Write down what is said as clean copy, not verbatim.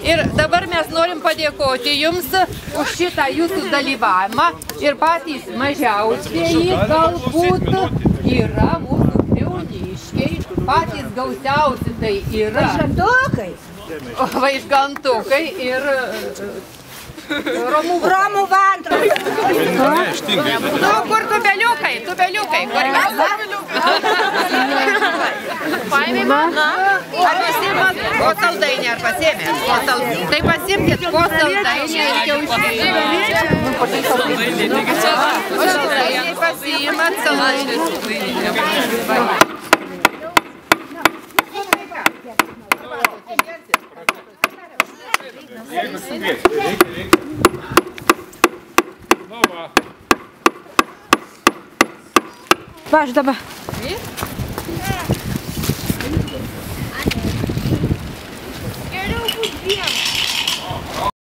Ir dabar mes norim padėkoti jums už šitą jūsų dalyvavimą ir patys mažiausieji galbūt yra mūsų Priauniškiai, patys gausiausi tai yra Vaižgantukai ir Romų Vantras. Kur tubeliukai, kur paėmė man? Ar pasiėmėt po saldainį, ar pasiėmėt? Tai pasiimkit po saldainį ir kiaušinį. Saldainį pasiėmėt, saldainį. Paž dabar. Geriau bus vienas.